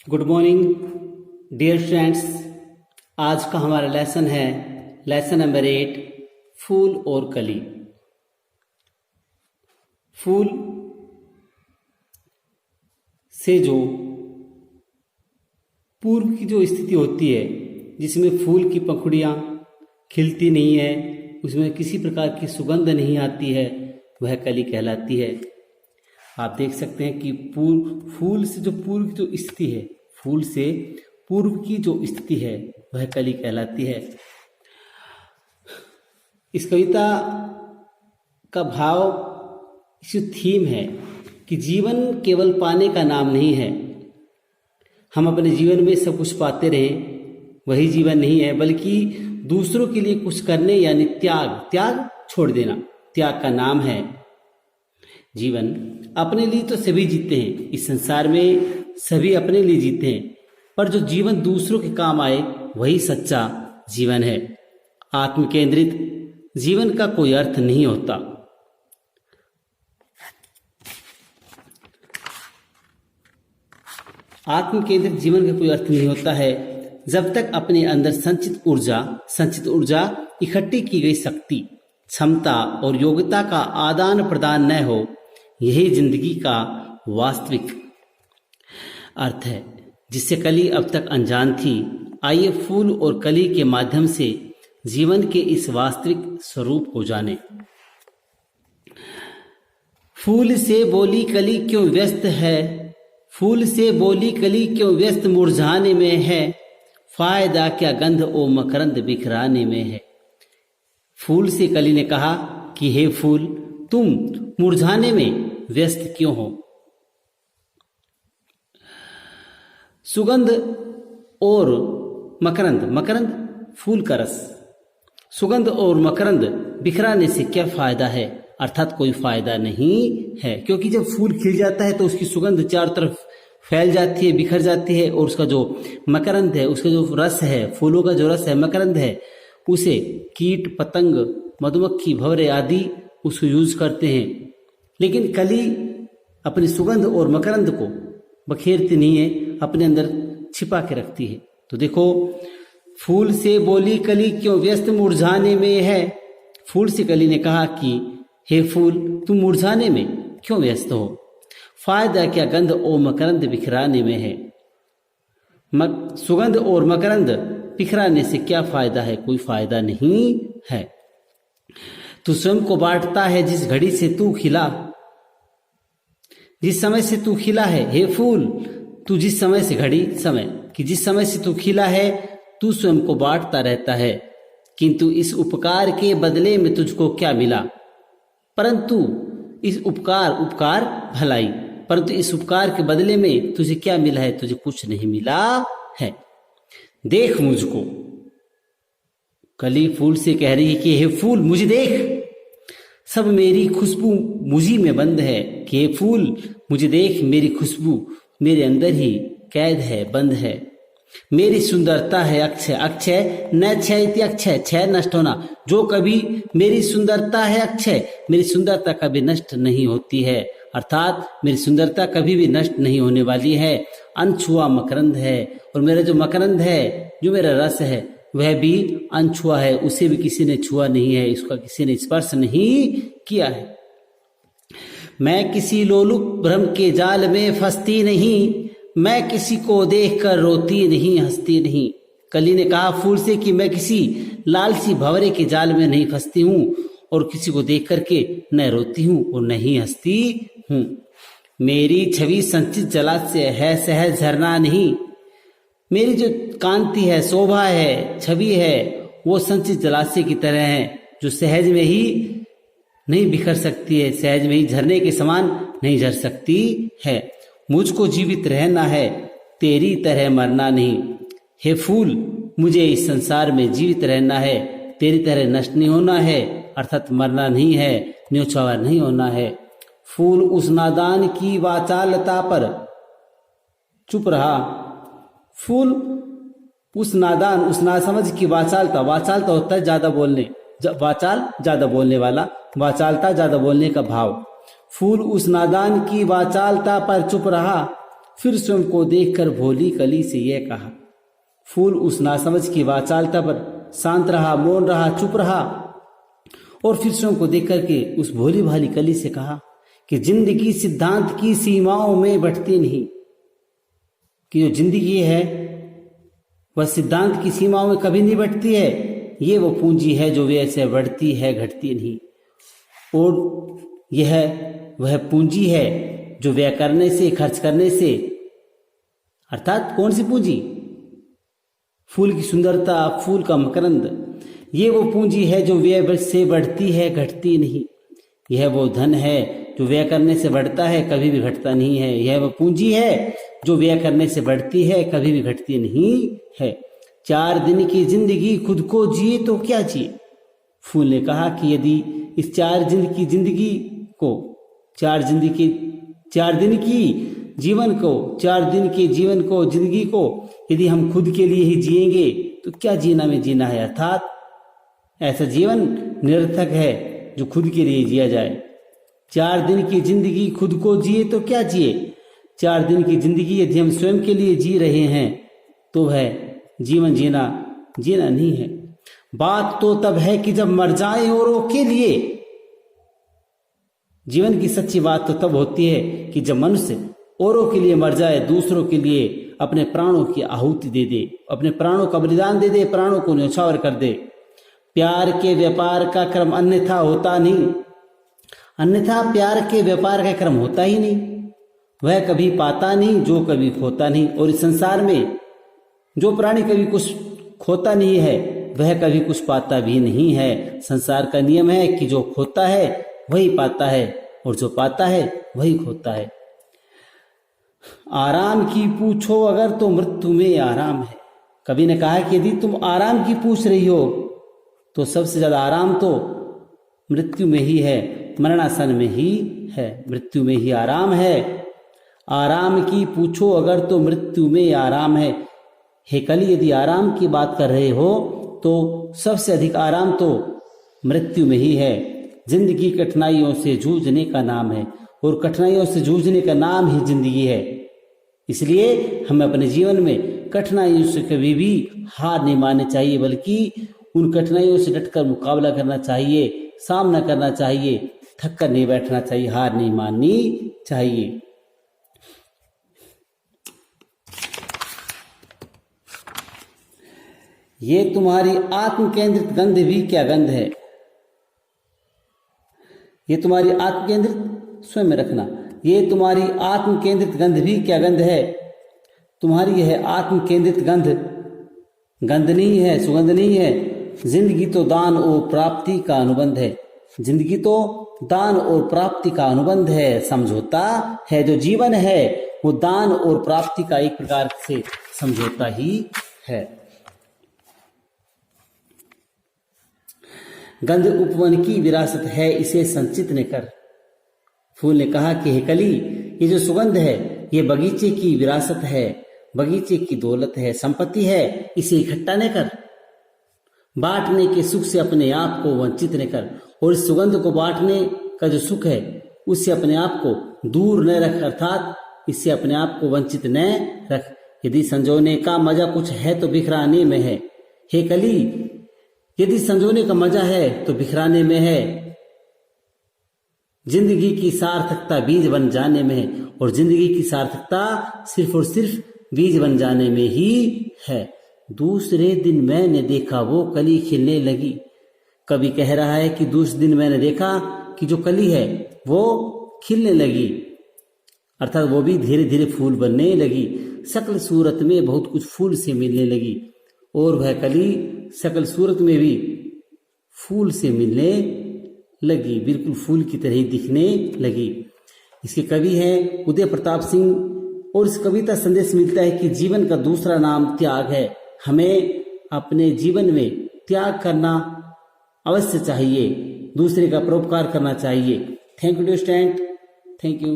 Good morning dear friends. आज का हमारा लेसन है लेसन नंबर 8, फूल और कली। फूल से जो पूर्व की जो स्थिति होती है, जिसमें फूल की पंखुड़ियाँ खिलती नहीं है, उसमें किसी प्रकार की सुगंध नहीं आती है, वह कली कहलाती है। आप देख सकते हैं कि फूल से जो पूर्व की जो स्थिति है, फूल से पूर्व की जो स्थिति है वह कली कहलाती है। इस कविता का भाव, इस थीम है कि जीवन केवल पाने का नाम नहीं है। हम अपने जीवन में सब कुछ पाते रहें, वही जीवन नहीं है, बल्कि दूसरों के लिए कुछ करने यानी त्याग छोड़ देना, त्याग का नाम है जीवन। अपने लिए तो सभी जीते हैं, इस संसार में सभी अपने लिए जीते हैं, पर जो जीवन दूसरों के काम आए वही सच्चा जीवन है। आत्म केंद्रित जीवन का कोई अर्थ नहीं होता। आत्म केंद्रित जीवन का कोई अर्थ नहीं होता है जब तक अपने अंदर संचित ऊर्जा इकट्ठी की गई शक्ति, क्षमता और योग्यता का आदान प्रदान न हो। यही जिंदगी का वास्तविक अर्थ है, जिससे कली अब तक अनजान थी। आइए फूल और कली के माध्यम से जीवन के इस वास्तविक स्वरूप को जाने। फूल से बोली कली क्यों व्यस्त है, फूल से बोली कली क्यों व्यस्त मुरझाने में है, फायदा क्या गंध ओ मकरंद बिखराने में है। फूल से कली ने कहा कि हे फूल, तुम मुरझाने में व्यस्त क्यों हो। सुगंध और मकरंद फूल का रस, सुगंध और मकरंद बिखराने से क्या फायदा है, अर्थात कोई फायदा नहीं है। क्योंकि जब फूल खिल जाता है तो उसकी सुगंध चारों तरफ फैल जाती है, बिखर जाती है, और उसका जो मकरंद है, उसका जो रस है, फूलों का जो रस है, मकरंद है, उसे कीट पतंग, मधुमक्खी, भंवरे आदि उसको यूज करते हैं। लेकिन कली अपनी सुगंध और मकरंद को बखेरती नहीं है, अपने अंदर छिपा के रखती है। तो देखो, फूल से बोली कली क्यों व्यस्त मुरझाने में है। फूल से कली ने कहा कि हे फूल, तुम मुरझाने में क्यों व्यस्त हो, फायदा क्या गंध और मकरंद बिखराने में है। सुगंध और मकरंद बिखराने से क्या फायदा है, कोई फायदा नहीं है। तू स्वयं को बांटता है जिस घड़ी से तू खिला, जिस समय से तू खिला है। हे फूल, तू जिस समय से तू खिला है, तू स्वयं को बांटता रहता है, किंतु इस उपकार के बदले में तुझको क्या मिला। परंतु इस उपकार भलाई, परंतु इस उपकार के बदले में तुझे क्या मिला है, तुझे कुछ नहीं मिला है। देख मुझको, कली फूल से कह रही है कि हे फूल, मुझे देख, सब मेरी खुशबू मुझी में बंद है। कि हे फूल, मुझे देख, मेरी खुशबू मेरे अंदर ही कैद है, बंद है। मेरी सुंदरता है अक्षय न क्षय इति अक्षय, क्षय नष्ट होना। जो कभी मेरी सुंदरता है अक्षय, मेरी सुंदरता कभी नष्ट नहीं होती है, अर्थात मेरी सुंदरता कभी भी नष्ट नहीं होने वाली है। अनछुआ मकरंद है, और मेरा जो मकरंद है, जो मेरा रस है, वह भी अनछुआ है, उसे भी किसी ने छुआ नहीं है, इसका किसी ने स्पर्श नहीं किया है। मैं किसी लोलुप भ्रम के जाल में फंसती नहीं, मैं किसी को देखकर रोती नहीं, हंसती नहीं। कली ने कहा फूल से कि मैं किसी लालची भंवरे के जाल में नहीं फंसती हूँ, और किसी को देख करके न रोती हूँ और नहीं हंसती हूँ। मेरी छवि संचित जलाशय है, सहज झरना नहीं। मेरी जो कांति है, शोभा है, छवि है, वो संचित जलाशय की तरह है, जो सहज में ही नहीं बिखर सकती है, सहज में ही झरने के समान नहीं झर सकती है। मुझको जीवित रहना है, तेरी तरह मरना नहीं। हे फूल, मुझे इस संसार में जीवित रहना है, तेरी तरह नष्ट नहीं होना है, अर्थात मरना नहीं है, न्योछावर नहीं होना है। फूल उस नादान की वाचालता पर चुप रहा। फूल उस नासमझ की वाचालता होता है ज्यादा बोलने, वाचाल ज्यादा बोलने वाला, वाचालता ज्यादा बोलने का भाव। फूल उस नादान की वाचालता पर चुप रहा, फिर स्वयं को देखकर भोली कली से यह कहा। फूल उस नासमझ की वाचालता पर शांत रहा, मौन रहा, चुप रहा और फिर स्वयं को देख करके उस भोली भाली कली से कहा कि जिंदगी सिद्धांत की सीमाओं में बढ़ती नहीं, कि जो जिंदगी है वह सिद्धांत की सीमाओं में कभी नहीं बढ़ती है। ये वो पूंजी है जो व्यय से बढ़ती है, घटती नहीं। और यह वह पूंजी है जो व्यय करने से, खर्च करने से, अर्थात कौन सी पूंजी? फूल की सुंदरता, फूल का मकरंद, ये वो पूंजी है जो व्यय से बढ़ती है, घटती नहीं। यह वो धन है जो व्यय करने से बढ़ता है, कभी भी घटता नहीं है। यह वो पूंजी है जो व्यय करने से बढ़ती है, कभी भी घटती नहीं है। 4 दिन की जिंदगी खुद को जिए तो क्या जिए। फूल ने कहा कि यदि इस 4 दिन की जिंदगी को, 4 दिन की जीवन को, जिंदगी को यदि हम खुद के लिए ही जिएंगे तो क्या जीना में जीना है। अर्थात ऐसा जीवन निरर्थक है जो खुद के लिए जिया जाए। 4 दिन की जिंदगी खुद को जिए तो क्या जिए। 4 दिन की जिंदगी यदि हम स्वयं के लिए जी रहे हैं तो वह जीवन जीना नहीं है। बात तो तब है कि जब मर जाए औरों के लिए। जीवन की सच्ची बात तो तब होती है कि जब मनुष्य औरों के लिए मर जाए, दूसरों के लिए अपने प्राणों की आहुति दे दे, अपने प्राणों का बलिदान दे दे, प्राणों को न्यौछावर कर दे। प्यार के व्यापार का क्रम अन्यथा होता नहीं, अन्यथा प्यार के व्यापार का क्रम होता ही नहीं। वह कभी पाता नहीं जो कभी खोता नहीं। और इस संसार में जो प्राणी कभी कुछ खोता नहीं है वह कभी कुछ पाता भी नहीं है। संसार का नियम है कि जो खोता है वही पाता है और जो पाता है वही खोता है। आराम की पूछो अगर तो मृत्यु में आराम है। कवि ने कहा कि यदि तुम आराम की पूछ रही हो तो सबसे ज्यादा आराम तो मृत्यु में ही है, मरणासन में ही है, मृत्यु में ही आराम है। आराम की पूछो अगर तो मृत्यु में आराम है। हे कली, यदि आराम की बात कर रहे हो तो सबसे अधिक आराम तो मृत्यु में ही है। जिंदगी कठिनाइयों से जूझने का नाम है और कठिनाइयों से जूझने का नाम ही जिंदगी है। इसलिए हमें अपने जीवन में कठिनाइयों से कभी भी हार नहीं माननी चाहिए, बल्कि उन कठिनाइयों से डटकर मुकाबला करना चाहिए, सामना करना चाहिए, थक कर नहीं बैठना चाहिए, हार नहीं माननी चाहिए। ये तुम्हारी आत्म केंद्रित गंध भी क्या गंध है। ये तुम्हारी आत्म केंद्रित, स्वयं में रखना, ये तुम्हारी आत्म केंद्रित गंध भी क्या गंध है। तुम्हारी यह आत्म केंद्रित गंध नहीं है, सुगंध नहीं है। जिंदगी तो दान और प्राप्ति का अनुबंध है। जिंदगी तो दान और प्राप्ति का अनुबंध है, समझौता है। जो जीवन है वो दान और प्राप्ति का एक प्रकार से समझौता ही है। गंध उपवन की विरासत है, इसे संचित न कर। फूल ने कहा कि हे कली, ये जो सुगंध है ये बगीचे की विरासत है, बगीचे की दौलत है, संपत्ति है, इसे इकट्ठा न कर। बांटने के सुख से अपने आप को वंचित न कर और इस सुगंध को बांटने का जो सुख है उससे अपने आप को दूर न रख, अर्थात इससे अपने आप को वंचित न रख। यदि संजोने का मजा कुछ है तो बिखराने में है। हे कली, यदि संजोने का मजा है तो बिखराने में है। जिंदगी की सार्थकता बीज बन जाने में है और जिंदगी की सार्थकता सिर्फ और सिर्फ बीज बन जाने में ही है। दूसरे दिन मैंने देखा वो कली खिलने लगी। कवि कह रहा है कि दूसरे दिन मैंने देखा कि जो कली है वो खिलने लगी, अर्थात वो भी धीरे धीरे फूल बनने लगी। शकल सूरत में बहुत कुछ फूल से मिलने लगी और वह कली शकल सूरत में भी फूल से मिलने लगी, बिल्कुल फूल की तरह ही दिखने लगी। इसके कवि हैं उदय प्रताप सिंह और इस कविता संदेश मिलता है कि जीवन का दूसरा नाम त्याग है। हमें अपने जीवन में त्याग करना अवश्य चाहिए, दूसरे का परोपकार करना चाहिए। Thank you, thank you.